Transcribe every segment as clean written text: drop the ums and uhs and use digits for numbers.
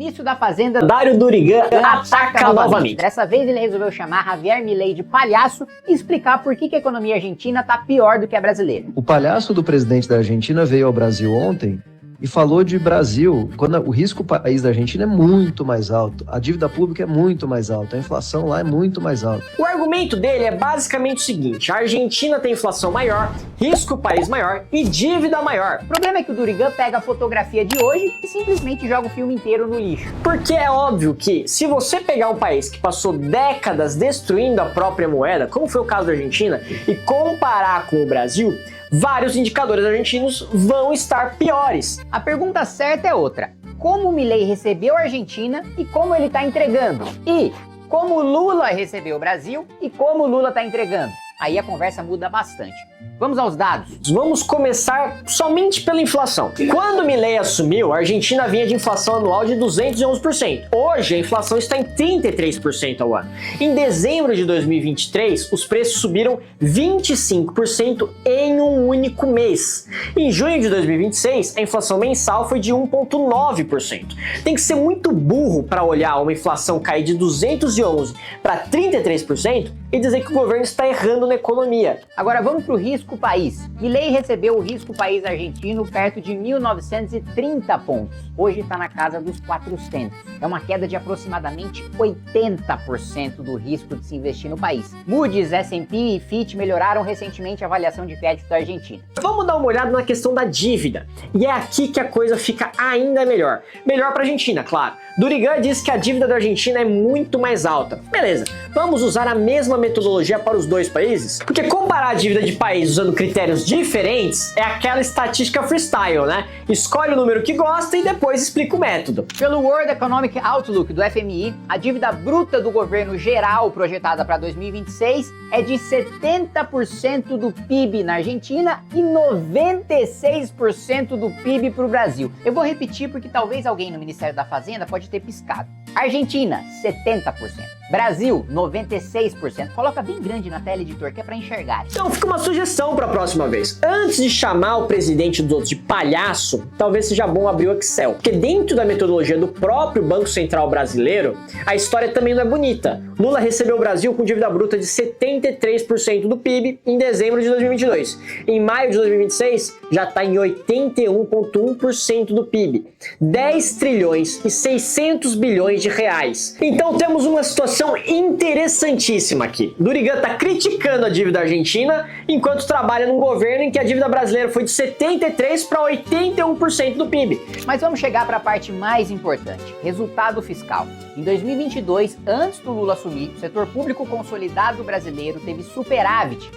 Ministro da Fazenda, Dário Durigan, ataca novamente. Dessa vez ele resolveu chamar Javier Milei de palhaço e explicar por que a economia argentina tá pior do que a brasileira. O palhaço do presidente da Argentina veio ao Brasil ontem e falou de Brasil, quando o risco país da Argentina é muito mais alto, a dívida pública é muito mais alta, a inflação lá é muito mais alta. O argumento dele é basicamente o seguinte: a Argentina tem inflação maior, risco país maior e dívida maior. O problema é que o Durigan pega a fotografia de hoje e simplesmente joga o filme inteiro no lixo. Porque é óbvio que, se você pegar um país que passou décadas destruindo a própria moeda, como foi o caso da Argentina, e comparar com o Brasil, vários indicadores argentinos vão estar piores. A pergunta certa é outra: como o Milei recebeu a Argentina e como ele está entregando? E como o Lula recebeu o Brasil e como o Lula está entregando? Aí a conversa muda bastante. Vamos aos dados. Vamos começar somente pela inflação. Quando Milei assumiu, a Argentina vinha de inflação anual de 211%. Hoje, a inflação está em 33% ao ano. Em dezembro de 2023, os preços subiram 25% em um único mês. Em junho de 2026, a inflação mensal foi de 1,9%. Tem que ser muito burro para olhar uma inflação cair de 211% para 33% e dizer que o governo está errando na economia. Agora vamos para o risco país. Milei recebeu o risco país argentino perto de 1.930 pontos. Hoje está na casa dos 400. É uma queda de aproximadamente 80% do risco de se investir no país. Moody's, S&P e Fitch melhoraram recentemente a avaliação de crédito da Argentina. Vamos dar uma olhada na questão da dívida. E é aqui que a coisa fica ainda melhor. Melhor para a Argentina, claro. Durigan diz que a dívida da Argentina é muito mais alta. Beleza, vamos usar a mesma metodologia para os dois países? Porque comparar a dívida de países usando critérios diferentes é aquela estatística freestyle, né? Escolhe o número que gosta e depois explica o método. Pelo World Economic Outlook do FMI, a dívida bruta do governo geral projetada para 2026 é de 70% do PIB na Argentina e 96% do PIB para o Brasil. Eu vou repetir porque talvez alguém no Ministério da Fazenda pode ter piscado. Argentina, 70%. Brasil, 96%. Coloca bem grande na tela, editor, que é para enxergar. Então fica uma sugestão para a próxima vez. Antes de chamar o presidente dos outros de palhaço, talvez seja bom abrir o Excel. Porque dentro da metodologia do próprio Banco Central brasileiro, a história também não é bonita. Lula recebeu o Brasil com dívida bruta de 73% do PIB em dezembro de 2022. Em maio de 2026, já está em 81,1% do PIB. 10 trilhões e 600 bilhões de reais. Então temos uma situação interessantíssima aqui. Durigan está criticando a dívida argentina, enquanto trabalha num governo em que a dívida brasileira foi de 73% para 81% do PIB. Mas vamos chegar para a parte mais importante: resultado fiscal. Em 2022, antes do Lula assumir, o setor público consolidado brasileiro teve superávit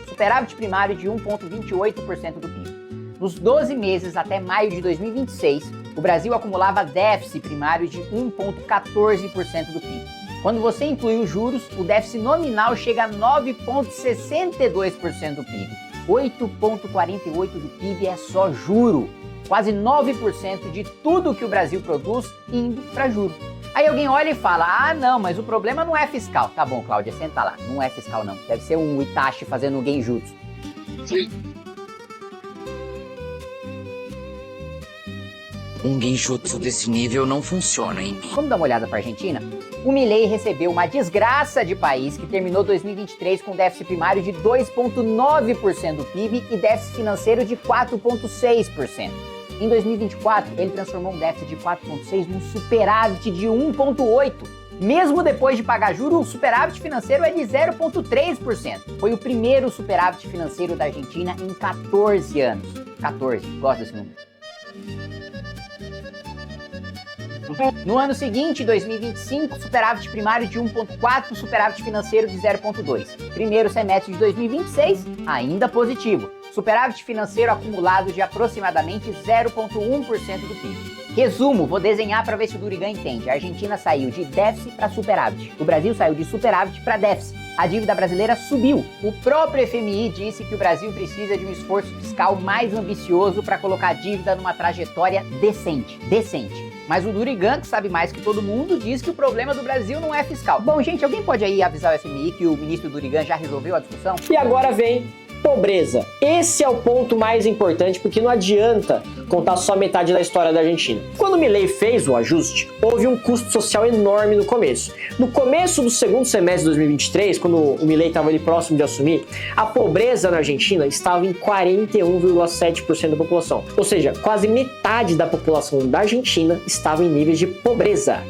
primário de 1,28% do PIB. Nos 12 meses até maio de 2026, o Brasil acumulava déficit primário de 1,14% do PIB. Quando você inclui os juros, o déficit nominal chega a 9,62% do PIB. 8,48% do PIB é só juro. Quase 9% de tudo que o Brasil produz indo para juro. Aí alguém olha e fala: ah não, mas o problema não é fiscal. Tá bom, Cláudia, senta lá. Não é fiscal não. Deve ser um Itachi fazendo um genjutsu. Um genjutsu desse nível não funciona em mim. Vamos dar uma olhada para a Argentina? O Milei recebeu uma desgraça de país que terminou 2023 com déficit primário de 2,9% do PIB e déficit financeiro de 4,6%. Em 2024, ele transformou um déficit de 4,6% num superávit de 1,8%. Mesmo depois de pagar juros, o superávit financeiro é de 0,3%. Foi o primeiro superávit financeiro da Argentina em 14 anos. 14, gosto desse número. No ano seguinte, 2025, superávit primário de 1,4%, superávit financeiro de 0,2%. Primeiro semestre de 2026, ainda positivo. Superávit financeiro acumulado de aproximadamente 0,1% do PIB. Resumo, vou desenhar para ver se o Durigan entende. A Argentina saiu de déficit para superávit. O Brasil saiu de superávit para déficit. A dívida brasileira subiu. O próprio FMI disse que o Brasil precisa de um esforço fiscal mais ambicioso para colocar a dívida numa trajetória decente. Mas o Durigan, que sabe mais que todo mundo, diz que o problema do Brasil não é fiscal. Bom, gente, alguém pode aí avisar o FMI que o ministro Durigan já resolveu a discussão? E agora vem pobreza. Esse é o ponto mais importante, porque não adianta contar só metade da história da Argentina. Quando o Milei fez o ajuste, houve um custo social enorme no começo. No começo do segundo semestre de 2023, quando o Milei estava ali próximo de assumir, a pobreza na Argentina estava em 41,7% da população. Ou seja, quase metade da população da Argentina estava em níveis de pobreza.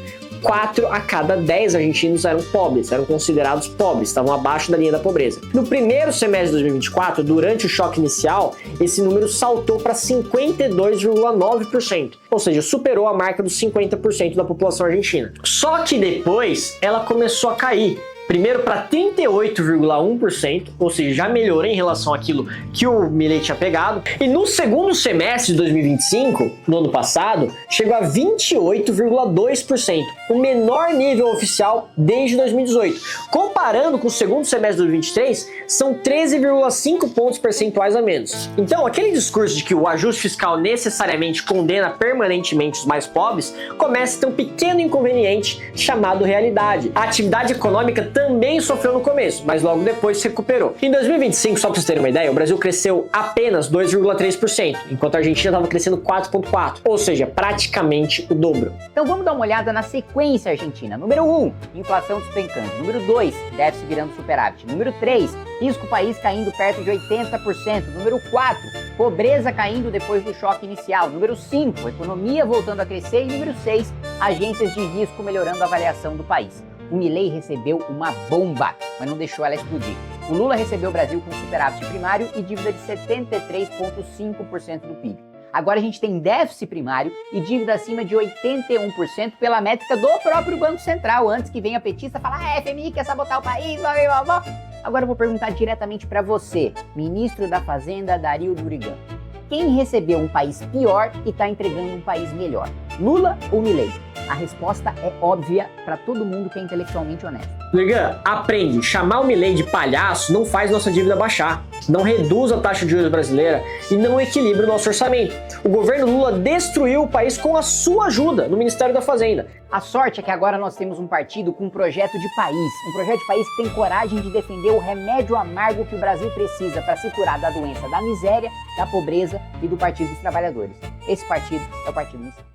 4 a cada 10 argentinos eram pobres, eram considerados pobres, estavam abaixo da linha da pobreza. No primeiro semestre de 2024, durante o choque inicial, esse número saltou para 52,9%, ou seja, superou a marca dos 50% da população argentina. Só que depois ela começou a cair. Primeiro para 38,1%, ou seja, já melhorou em relação àquilo que o Milei tinha pegado. E no segundo semestre de 2025, no ano passado, chegou a 28,2%, o menor nível oficial desde 2018. Comparando com o segundo semestre de 2023, são 13,5 pontos percentuais a menos. Então, aquele discurso de que o ajuste fiscal necessariamente condena permanentemente os mais pobres, começa a ter um pequeno inconveniente chamado realidade. A atividade econômica também sofreu no começo, mas logo depois se recuperou. Em 2025, só para vocês terem uma ideia, o Brasil cresceu apenas 2,3%, enquanto a Argentina estava crescendo 4,4%, ou seja, praticamente o dobro. Então vamos dar uma olhada na sequência argentina. Número 1, inflação despencando. Número 2, déficit virando superávit. Número 3, risco país caindo perto de 80%. Número 4, pobreza caindo depois do choque inicial. Número 5, economia voltando a crescer. E número 6, agências de risco melhorando a avaliação do país. O Milei recebeu uma bomba, mas não deixou ela explodir. O Lula recebeu o Brasil com superávit primário e dívida de 73,5% do PIB. Agora a gente tem déficit primário e dívida acima de 81% pela métrica do próprio Banco Central, antes que venha petista falar, FMI quer sabotar o país, blá, blá, blá. Agora eu vou perguntar diretamente para você, ministro da Fazenda, Dario Durigan. Quem recebeu um país pior e está entregando um país melhor? Lula ou Milei? A resposta é óbvia para todo mundo que é intelectualmente honesto. Durigan, aprende, chamar o Milei de palhaço não faz nossa dívida baixar, não reduz a taxa de juros brasileira e não equilibra o nosso orçamento. O governo Lula destruiu o país com a sua ajuda no Ministério da Fazenda. A sorte é que agora nós temos um partido com um projeto de país que tem coragem de defender o remédio amargo que o Brasil precisa para se curar da doença da miséria, da pobreza e do Partido dos Trabalhadores. Esse partido é o Partido Missão.